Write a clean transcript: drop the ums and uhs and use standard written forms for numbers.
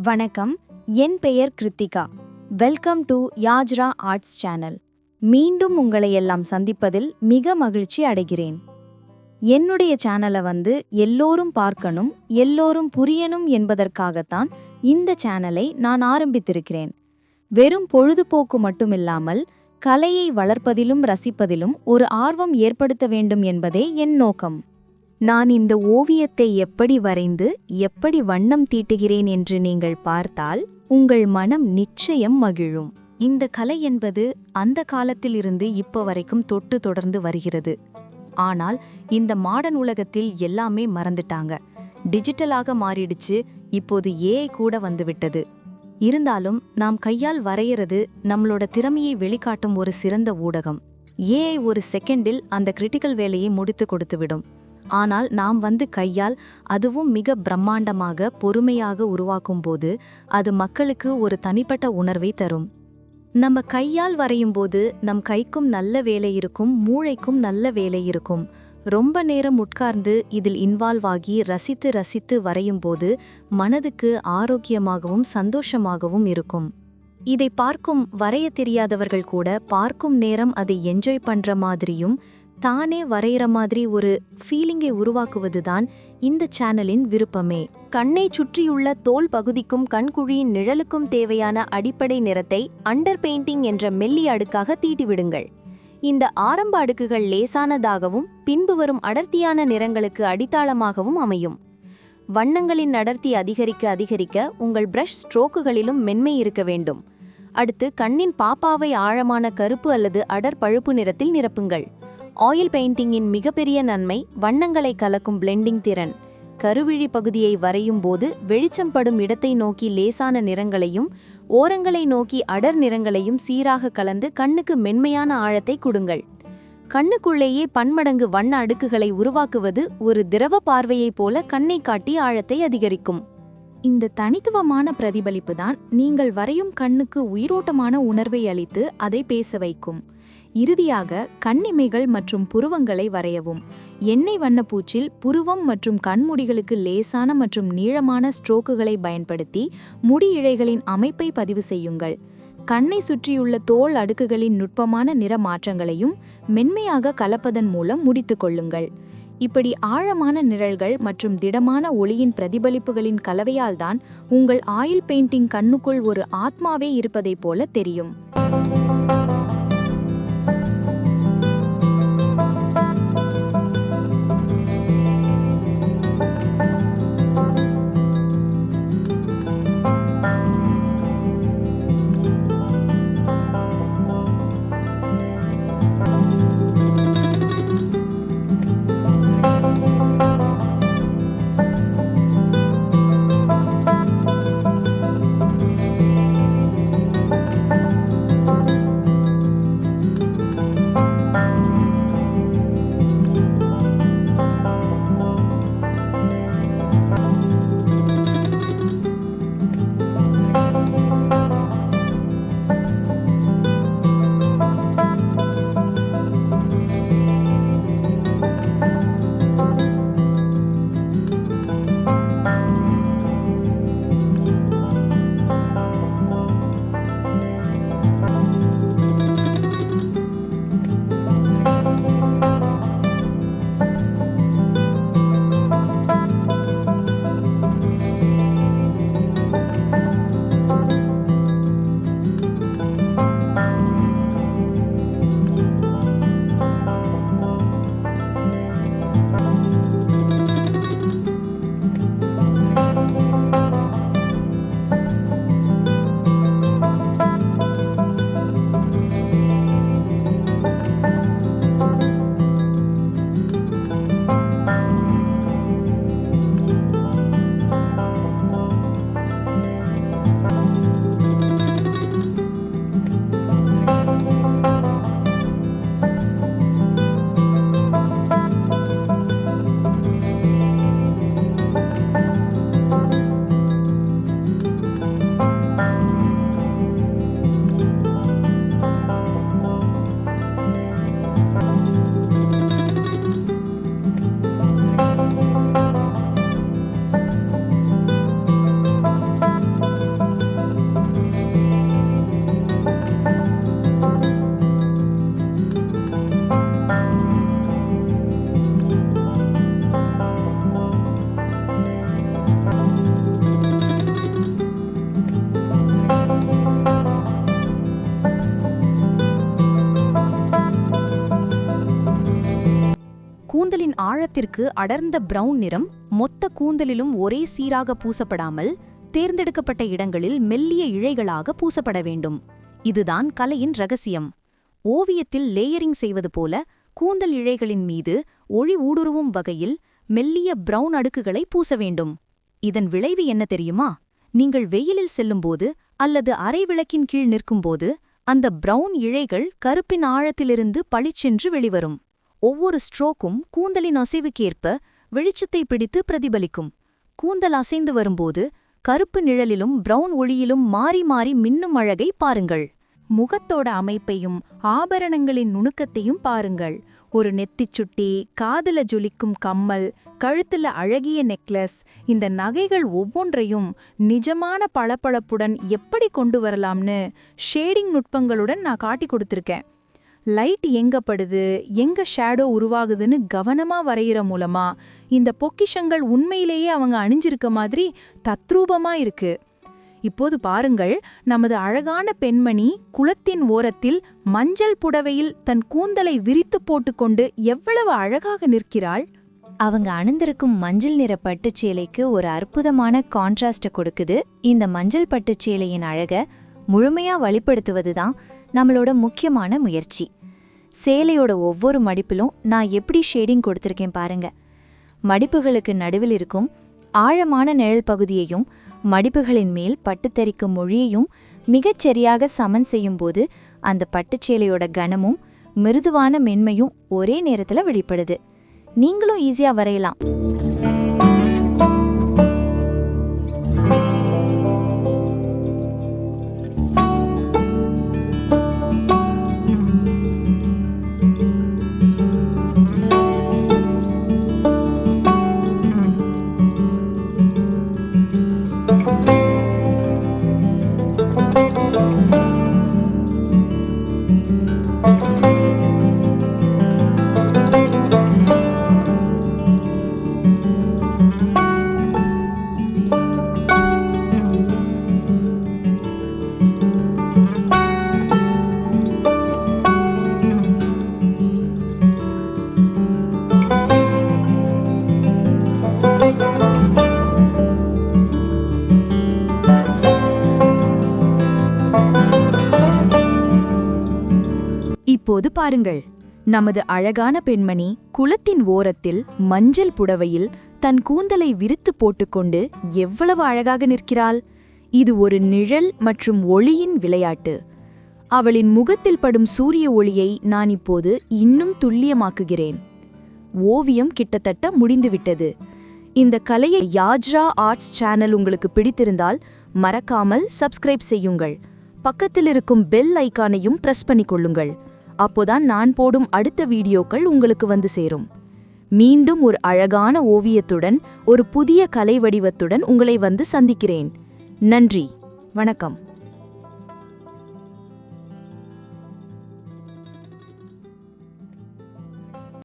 வணக்கம், என் பெயர் Krithika. Welcome to Yajra arts channel. மீண்டும் உங்களை எல்லாம் சந்திப்பதில் மிக மகிழ்ச்சி அடைகிறேன். என்னுடைய சேனலை எல்லோரும் பார்க்கணும், எல்லோரும் புரியணும் என்பதற்காகத்தான் இந்த சேனலை நான் ஆரம்பித்திருக்கிறேன். வெறும் பொழுதுபோக்கு மட்டுமில்லாமல் கலையை வளர்ப்பதிலும் ரசிப்பதிலும் ஒரு ஆர்வம் ஏற்படுத்த வேண்டும் என்பதே என் நோக்கம். நான் இந்த ஓவியத்தை எப்படி வரைந்து எப்படி வண்ணம் தீட்டுகிறேன் என்று நீங்கள் பார்த்தால் உங்கள் மனம் நிச்சயம் மகிழும். இந்த கலை என்பது அந்த காலத்திலிருந்து இப்போ வரைக்கும் தொட்டு தொடர்ந்து வருகிறது. ஆனால் இந்த மாடர்ன் உலகத்தில் எல்லாமே மறந்துட்டாங்க. டிஜிட்டலாக மாறிடுச்சு. இப்போது ஏஐ கூட வந்துவிட்டது. இருந்தாலும் நாம் கையால் வரைகிறது நம்மளோட திறமையை வெளிக்காட்டும் ஒரு சிறந்த ஊடகம். ஏஐ ஒரு செகண்டில் அந்த கிரிட்டிக்கல் வேலையை முடித்து கொடுத்துவிடும். ஆனால் நாம் கையால், அதுவும் மிக பிரம்மாண்டமாக பொறுமையாக உருவாக்கும்போது அது மக்களுக்கு ஒரு தனிப்பட்ட உணர்வை தரும். நம்ம கையால் வரையும்போது நம் கைக்கும் நல்ல வேலை இருக்கும், மூளைக்கும் நல்ல வேலை இருக்கும். ரொம்ப நேரம் உட்கார்ந்து இதில் இன்வால்வ் ஆகி ரசித்து ரசித்து வரையும்போது மனதுக்கு ஆரோக்கியமாகவும் சந்தோஷமாகவும் இருக்கும். இதை பார்க்கும் வரைய தெரியாதவர்கள் கூட பார்க்கும் நேரம் அதை என்ஜாய் பண்ற மாதிரியும் தானே வரைகிற மாதிரி ஒரு ஃபீலிங்கை உருவாக்குவதுதான் இந்த சேனலின் விருப்பமே. கண்ணை சுற்றியுள்ள தோல் பகுதிக்கும் கண்குழியின் நிழலுக்கும் தேவையான அடிப்படை நிறத்தை அண்டர் பெயிண்டிங் என்ற மெல்லிய அடுக்காக தீட்டிவிடுங்கள். இந்த ஆரம்ப அடுக்குகள் லேசானதாகவும் பின்பு வரும் அடர்த்தியான நிறங்களுக்கு அடித்தாளமாகவும் அமையும். வண்ணங்களின் அடர்த்தி அதிகரிக்க அதிகரிக்க உங்கள் பிரஷ் ஸ்ட்ரோக்குகளிலும் மென்மை இருக்க வேண்டும். அடுத்து கண்ணின் பாப்பாவை ஆழமான கருப்பு அல்லது அடர் பழுப்பு நிறத்தில் நிரப்புங்கள். ஆயில் பெயிண்டிங்கின் மிகப்பெரிய நன்மை வண்ணங்களை கலக்கும் பிளெண்டிங் திறன். கருவிழி பகுதியை வரையும் போது வெளிச்சம் படும் இடத்தை நோக்கி லேசான நிறங்களையும் ஓரங்களை நோக்கி அடர் நிறங்களையும் சீராக கலந்து கண்ணுக்கு மென்மையான ஆழத்தை கொடுங்கள். கண்ணுக்குள்ளேயே பன்மடங்கு வண்ண அடுக்குகளை உருவாக்குவது ஒரு திரவ பார்வையைப் போல கண்ணை காட்டி ஆழத்தை அதிகரிக்கும். இந்த தனித்துவமான பிரதிபலிப்பு தான் நீங்கள் வரையும் கண்ணுக்கு உயிரோட்டமான உணர்வை அளித்து அதை பேச வைக்கும். இறுதியாக கண்ணிமைகள் மற்றும் புருவங்களை வரையவும். எண்ணெய் வண்ணப்பூச்சில் புருவம் மற்றும் கண்முடிகளுக்கு லேசான மற்றும் நீளமான ஸ்ட்ரோக்குகளை பயன்படுத்தி முடி இழைகளின் அமைப்பை பதிவு செய்யுங்கள். கண்ணை சுற்றியுள்ள தோல் அடுக்குகளின் நுட்பமான நிற மாற்றங்களையும் மென்மையாக கலப்பதன் மூலம் முடித்து கொள்ளுங்கள். இப்படி ஆழமான நிழல்கள் மற்றும் திடமான ஒளியின் பிரதிபலிப்புகளின் கலவையால்தான் உங்கள் ஆயில் பெயிண்டிங் கண்ணுக்குள் ஒரு ஆத்மாவே இருப்பதைப் போல தெரியும். ஆழத்திற்கு அடர்ந்த பிரவுன் நிறம் மொத்த கூந்தலிலும் ஒரே சீராக பூசப்படாமல் தேர்ந்தெடுக்கப்பட்ட இடங்களில் மெல்லிய இழைகளாக பூசப்பட வேண்டும். இதுதான் கலையின் ரகசியம். ஓவியத்தில் லேயரிங் செய்வது போல கூந்தல் இழைகளின் மீது ஒளி ஊடுருவும் வகையில் மெல்லிய பிரவுன் அடுக்குகளை பூச வேண்டும். இதன் விளைவு என்ன தெரியுமா? நீங்கள் வெயிலில் செல்லும்போது அல்லது அரை விளக்கின் கீழ் நிற்கும்போது அந்த பிரவுன் இழைகள் கருப்பின் ஆழத்திலிருந்து பளிச்சென்று வெளிவரும். ஒவ்வொரு ஸ்ட்ரோக்கும் கூந்தலின் அசைவுக்கேற்ப வெளிச்சத்தை பிடித்து பிரதிபலிக்கும். கூந்தல் அசைந்து வரும்போது கருப்பு நிழலிலும் பிரவுன் ஒளியிலும் மாறி மாறி மின்னும் அழகை பாருங்கள். முகத்தோட அமைப்பையும் ஆபரணங்களின் நுணுக்கத்தையும் பாருங்கள். ஒரு நெத்திச்சுட்டி, காதுல ஜொலிக்கும் கம்மல், கழுத்துல அழகிய நெக்லஸ், இந்த நகைகள் ஒவ்வொன்றையும் நிஜமான பளபளப்புடன் எப்படி கொண்டு வரலாம்னு ஷேடிங் நுட்பங்களுடன் நான் காட்டி கொடுத்துருக்கேன். லைட் எங்க படுது, எங்க ஷேடோ உருவாகுதுன்னு கவனமா வரைகிற மூலமா இந்த பொக்கிஷங்கள் உண்மையிலேயே அவங்க அணிஞ்சிருக்க மாதிரி தத்ரூபமா இருக்கு. இப்போது பாருங்கள், நமது அழகான பெண்மணி குளத்தின் ஓரத்தில் மஞ்சள் புடவையில் தன் கூந்தலை விரித்து போட்டுக்கொண்டு எவ்வளவு அழகாக நிற்கிறாள். அவங்க அணிந்திருக்கும் மஞ்சள் நிற பட்டுச்சேலைக்கு ஒரு அற்புதமான கான்ட்ராஸ்ட கொடுக்குது. இந்த மஞ்சள் பட்டுச்சேலையின் அழக முழுமையா வெளிப்படுத்துவதுதான் நம்மளோட முக்கியமான முயற்சி. சேலையோட ஒவ்வொரு மடிப்பிலும் நான் எப்படி ஷேடிங் கொடுத்திருக்கேன் பாருங்க. மடிப்புகளுக்கு நடுவில் இருக்கும் ஆழமான நிழல் பகுதியையும் மடிப்புகளின் மேல் பட்டுத்தரிக்கும் மொழியையும் மிகச்சரியாக சமன் செய்யும்போது அந்த பட்டுச்சேலையோட கனமும் மிருதுவான மென்மையும் ஒரே நேரத்துல வெளிப்படுது. நீங்களும் ஈஸியா வரையலாம். இப்போது பாருங்கள், நமது அழகான பெண்மணி குளத்தின் ஓரத்தில் மஞ்சள் புடவையில் தன் கூந்தலை விரித்து போட்டுக்கொண்டு எவ்வளவு அழகாக நிற்கிறாள். இது ஒரு நிழல் மற்றும் ஒளியின் விளையாட்டு. அவளின் முகத்தில் படும் சூரிய ஒளியை நான் இப்போது இன்னும் துல்லியமாக்குகிறேன். ஓவியம் கிட்டத்தட்ட முடிந்துவிட்டது. இந்த கலையை யாஜ்ரா ஆர்ட்ஸ் சேனல் உங்களுக்கு பிடித்திருந்தால் மறக்காமல் சப்ஸ்கிரைப் செய்யுங்கள். பக்கத்தில் இருக்கும் பெல் ஐகானையும் பிரஸ் பண்ணிக்கொள்ளுங்கள். அப்போதான் நான் போடும் அடுத்த வீடியோக்கள் உங்களுக்கு வந்து சேரும். மீண்டும் ஒரு அழகான ஓவியத்துடன் ஒரு புதிய கலை வடிவத்துடன் உங்களை வந்து சந்திக்கிறேன். நன்றி, வணக்கம்.